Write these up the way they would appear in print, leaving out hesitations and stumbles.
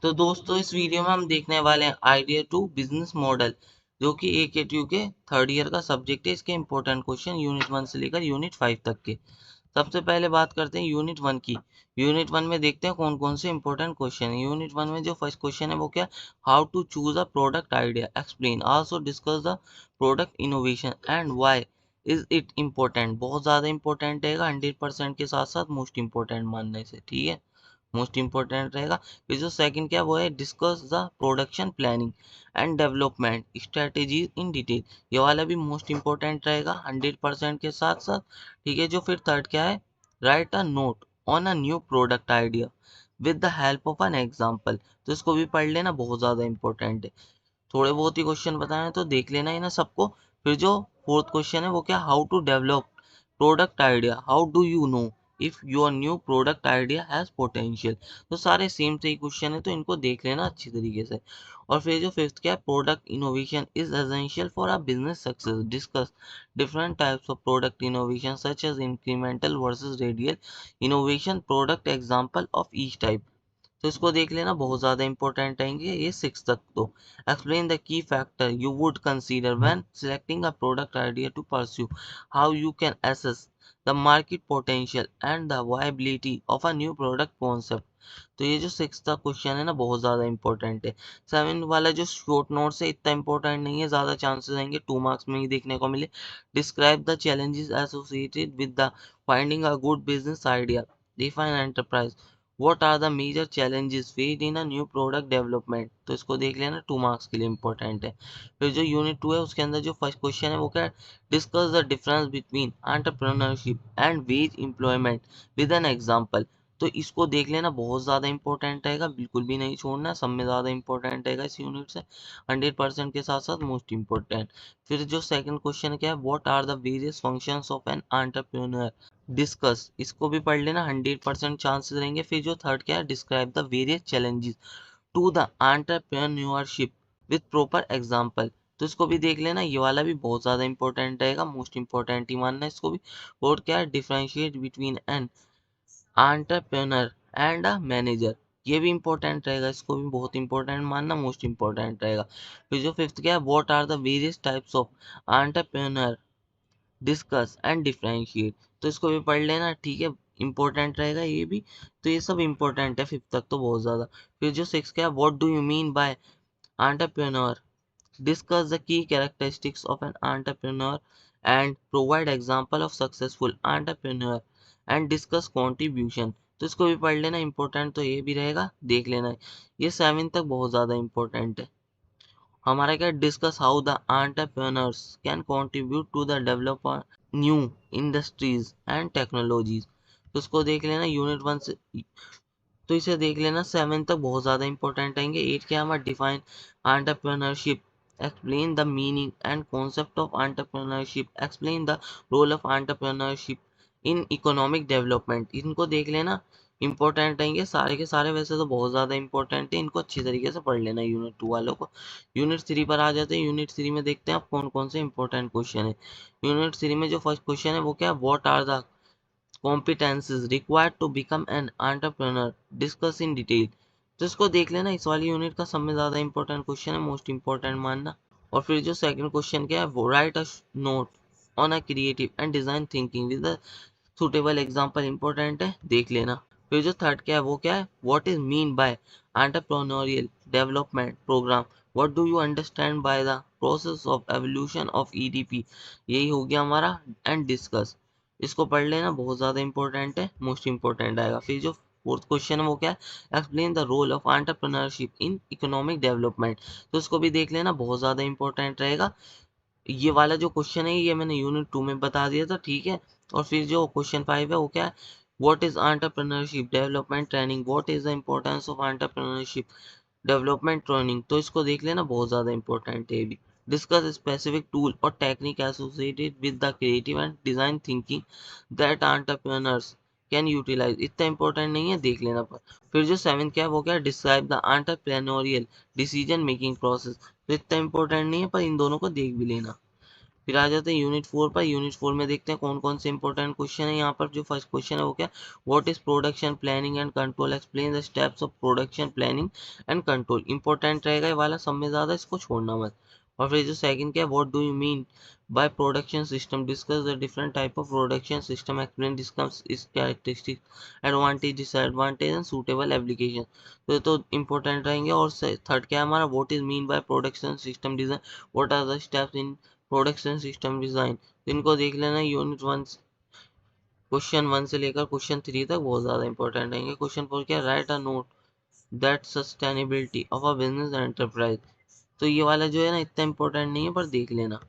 तो दोस्तों इस वीडियो में हम देखने वाले हैं आइडिया टू बिजनेस मॉडल, जो कि AKTU के थर्ड ईयर का सब्जेक्ट है। इसके इंपॉर्टेंट क्वेश्चन यूनिट 1 से लेकर यूनिट 5 तक के। सबसे पहले बात करते हैं यूनिट 1 की। यूनिट 1 में देखते हैं कौन कौन से इंपॉर्टेंट क्वेश्चन है। यूनिट 1 में जो फर्स्ट क्वेश्चन है वो क्या, how to choose a product idea, explain, also discuss the product innovation and why is it important. बहुत ज्यादा इंपॉर्टेंट रहेगा, 100% के साथ साथ मोस्ट इंपॉर्टेंट मानने से, ठीक है, मोस्ट इंपॉर्टेंट रहेगा। फिर जो सेकंड क्या वो है, discuss the production planning and development strategy in detail. ये वाला भी मोस्ट इंपॉर्टेंट रहेगा 100% के साथ साथ, ठीक है। जो फिर थर्ड क्या है, write a note on a new product idea with the help of an example. तो इसको भी पढ़ लेना, बहुत ज़्यादा इंपॉर्टेंट है। थोड़े बहुत ही क्वेश्चन बताए हैं तो देख लेना ही ना सबको। फिर जो फोर्थ क्वेश्चन है वो क्या, how to develop product idea, how do you know if your new product idea has potential. तो सारे सेम से ही क्वेश्चन है, तो इनको देख लेना अच्छी तरीके से। और फिर जो फिफ्थ क्या है, product innovation is essential for a business success, discuss different types of product innovation such as incremental versus radial innovation, product example of each type. तो इसको देख लेना, बहुत ज़्यादा इंपॉर्टेंट रहेंगे ये 6 तक। तो explain the key factor you would consider when selecting a product idea to pursue, how you can assess the market potential and the viability of a new product concept. तो ये जो 6 का क्वेश्चन है ना, बहुत ज़्यादा इंपॉर्टेंट है। 7 वाला जो शॉर्ट नोट्स है इतना इंपॉर्टेंट नहीं है, ज़्यादा चांसेस रहेंगे 2 मार्क्स में ही देखने को मिले। Describe the challenges associated with the finding a good business idea, define enterprise, what are the major challenges faced in a new product development. तो इसको देख लेना, 2 मार्क्स के लिए इंपॉर्टेंट है। फिर जो यूनिट 2 है उसके अंदर जो फर्स्ट क्वेश्चन है वो क्या है, discuss the difference between entrepreneurship and veg employment with an example. तो इसको देख लेना, बहुत ज़्यादा इंपॉर्टेंट रहेगा, बिल्कुल भी नहीं छोड़ना, सब में ज़्यादा इंपॉर्टेंट रहेगा इस यूनिट से, 100% के साथ साथ मोस्ट इंपॉर्टेंट। फिर जो सेकंड क्वेश्चन क्या है, what are the various functions of an entrepreneur, discuss, इसको भी पढ़ लेना, 100% चांसेस रहेंगे। फिर जो थर्ड क्या है, describe the various challenges to the entrepreneurship with proper example. तो इसको भी देख लेना, ये वाला भी बहुत ज़्यादा इंपॉर्टेंट रहेगा, मोस्ट इंपॉर्टेंट ही मानना है इसको भी। और क्या है, differentiate between an entrepreneur and a manager. ये भी इंपॉर्टेंट रहेगा, इसको भी बहुत इंपॉर्टेंट मानना, मोस्ट इंपॉर्टेंट रहेगा। फिर जो फिफ्थ क्या है, what are the various types of entrepreneur, discuss and differentiate. तो इसको भी पढ़ लेना, ठीक है, इंपॉर्टेंट रहेगा ये भी। तो ये सब इंपॉर्टेंट है फिफ्थ तक तो बहुत ज़्यादा। फिर जो सिक्स क्या है, what do you mean bye entrepreneur, discuss the key characteristics of an entrepreneur and provide example of successful entrepreneur and discuss contribution। तो इसको भी पढ़ लेना, इंपॉर्टेंट तो ये भी रहेगा, देख लेना। ये 7 तक बहुत ज़्यादा इंपॉर्टेंट है हमारा। क्या, discuss how the entrepreneurs can contribute to the development new industries and technologies. तो उसको देख लेना यूनिट 1 से, तो इसे देख लेना, 7 तक बहुत ज़्यादा इंपॉर्टेंट रहेंगे। 8 क्या, हमारा define entrepreneurship, explain the meaning and concept of entrepreneurship, explain the role of entrepreneurship in economic development। इनको देख लेना, इंपॉर्टेंट रहेंगे सारे के सारे, वैसे तो बहुत ज़्यादा इंपॉर्टेंट है, इनको अच्छी तरीके से पढ़ लेना यूनिट 2 वालों को। यूनिट 3 पर आ जाते हैं। यूनिट 3 में देखते हैं आप कौन कौन से इंपॉर्टेंट क्वेश्चन है। यूनिट 3 में जो फर्स्ट क्वेश्चन है वो क्या है, what are the competencies required to become an entrepreneur, discuss in detail। तो इसको देख लेना, इस वाली यूनिट का सब में ज़्यादा इंपॉर्टेंट क्वेश्चन है, मोस्ट इंपॉर्टेंट मानना। और फिर जो सेकंड क्वेश्चन क्या है, वो right a note on a creative and design thinking with a suitable example, important है, देख लेना। फिर जो थर्ड क्या है वो क्या है, what is mean by entrepreneurial development program, what do you understand by the process of evolution of EDP. यही हो गया हमारा, एंड डिस्कस। इसको पढ़ लेना, बहुत ज़्यादा इंपॉर्टेंट है, मोस्ट इंपॉर्टेंट आएगा। फिर जो फोर्थ क्वेश्चन है वो क्या है, explain the role of entrepreneurship in economic development. तो इसको भी देख लेना, बहुत ज़्यादा इंपॉर्टेंट रहेगा। ये वाला जो क्वेश्चन है ये मैंने यूनिट 2 में बता दिया था, ठीक है। और फिर जो क्वेश्चन 5 है वो क्या है, what is entrepreneurship development training, what is the importance of entrepreneurship development training. तो इसको देख लेना, बहुत ज़्यादा इंपॉर्टेंट है ये भी। डिस्कस स्पेसिफिक टूल और technique associated with the creative and design thinking that entrepreneurs can utilize. इतना इंपॉर्टेंट नहीं है, देख लेना पर। फिर जो 7 क्या है वो क्या है, describe the entrepreneurial decision making process. तो इतना इंपॉर्टेंट नहीं है, पर इन दोनों को देख भी लेना। फिर आ जाते हैं यूनिट 4 पर। यूनिट 4 में देखते हैं कौन कौन से इंपॉर्टेंट क्वेश्चन है। यहाँ पर जो फर्स्ट क्वेश्चन है वो क्या, what is production planning and control, explain the steps of production planning and control. Important रहेगा ये वाला, सब में ज्यादा, इसको छोड़ना मत। और फिर जो सेकंड क्या है, what do you mean by production system, discuss the different type of production system, explain discuss इस characteristic advantage disadvantage and suitable application. तो इंपॉर्टेंट रहेंगे। और थर्ड क्या है हमारा, what is mean by production system design, what are the steps in production system design. इनको देख लेना। यूनिट 1 क्वेश्चन 1 से लेकर क्वेश्चन 3 तक बहुत ज्यादा इंपॉर्टेंट रहेंगे। क्वेश्चन 4 क्या, right a note that sustainability of a business enterprise. तो ये वाला जो है ना इतना इंपॉर्टेंट नहीं है, पर देख लेना।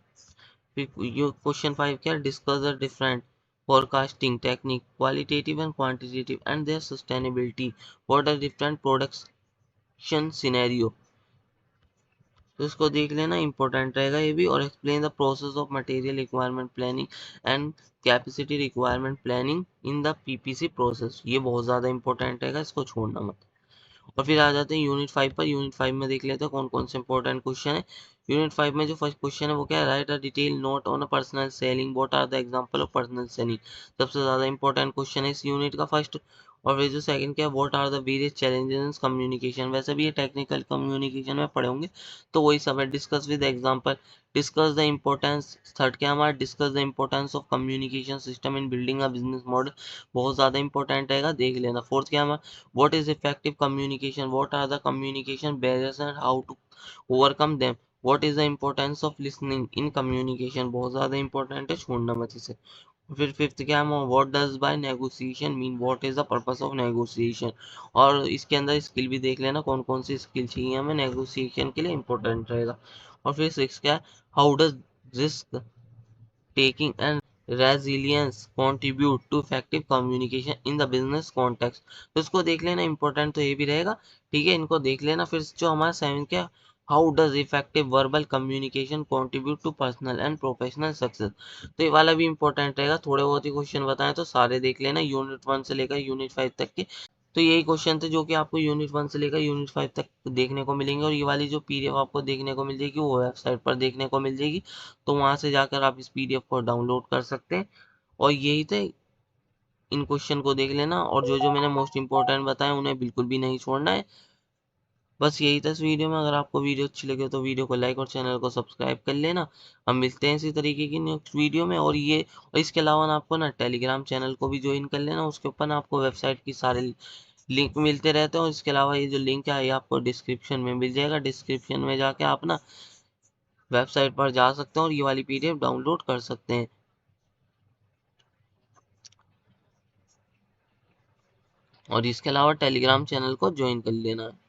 फिर ये क्वेश्चन 5 क्या, discuss the different forecasting technique, qualitative and quantitative, and their sustainability. What are different production scenario? तो इसको देख लेना, इंपॉर्टेंट रहेगा ये भी। और explain the process of material requirement planning and capacity requirement planning in the PPC process. ये बहुत ज़्यादा इंपॉर्टेंट रहेगा, इसको छोड़ना मत। और फिर आ जाते हैं यूनिट 5 पर। यूनिट 5 में देख लेते हैं कौन कौन से इंपॉर्टेंट क्वेश्चन है। यूनिट 5 में जो फर्स्ट क्वेश्चन है वो क्या है, write a detail note on a personal selling, what are the example of personal selling. सबसे ज्यादा इंपॉर्टेंट क्वेश्चन है इस यूनिट का फर्स्ट। और फिर जो सेकंड क्या है, what are the various challenges communication. वैसे भी ये टेक्निकल कम्युनिकेशन में पढ़े होंगे, तो वही सब है। Discuss with example, discuss the importance. Third क्या हमारा, discuss the importance of communication system in building a business model. बहुत ज्यादा इंपॉर्टेंट रहेगा, देख लेना। फोर्थ क्या हमारा, what is effective communication, what are the communication barriers and how to overcome them, what is the importance of listening in communication। बहुत ज्यादा important है, छोड़ना मत इसे। फिर फिफ्थ क्या है, what does by negotiation mean, what is the purpose of negotiation. और इसके अंदर स्किल भी देख लेना, कौन कौन सी स्किल चाहिए हमें नेगोशिएशन के लिए, इंपॉर्टेंट रहेगा। और फिर सिक्स क्या है, how does risk taking and resilience contribute to effective communication in the business context। तो इसको देख लेना, इंपॉर्टेंट तो ये भी रहेगा, ठीक है, इनको देख लेना। फिर जो हमारा सेवन क्या, how does effective verbal communication contribute to personal and professional success. तो ये वाला भी इंपॉर्टेंट रहेगा। थोड़े बहुत ही क्वेश्चन बताएं तो सारे देख लेना, यूनिट 1 से लेकर यूनिट 5 तक के। तो यही क्वेश्चन थे जो कि आपको यूनिट 1 से लेकर यूनिट 5 तक देखने को मिलेंगे। और ये वाली जो पीडीएफ आपको देखने को मिल जाएगी वो वेबसाइट पर देखने को मिल जाएगी, तो वहां से जाकर आप इस पीडीएफ को डाउनलोड कर सकते हैं। और यही थे, इन क्वेश्चन को देख लेना, और जो जो मैंने मोस्ट इंपॉर्टेंट बताया उन्हें बिल्कुल भी नहीं छोड़ना है। बस यही था इस वीडियो में। अगर आपको वीडियो अच्छी लगे तो वीडियो को लाइक और चैनल को सब्सक्राइब कर लेना। हम मिलते हैं इसी तरीके की नेक्स्ट वीडियो में। और इसके अलावा ना आपको ना टेलीग्राम चैनल को भी ज्वाइन कर लेना, उसके ऊपर ना आपको वेबसाइट की सारे लिंक मिलते रहते हैं। और इसके अलावा ये जो लिंक है ये आपको डिस्क्रिप्शन में मिल जाएगा, डिस्क्रिप्शन में जाके आप ना वेबसाइट पर जा सकते हैं और ये वाली पीडीएफ डाउनलोड कर सकते हैं। और इसके अलावा टेलीग्राम चैनल को ज्वाइन कर लेना है।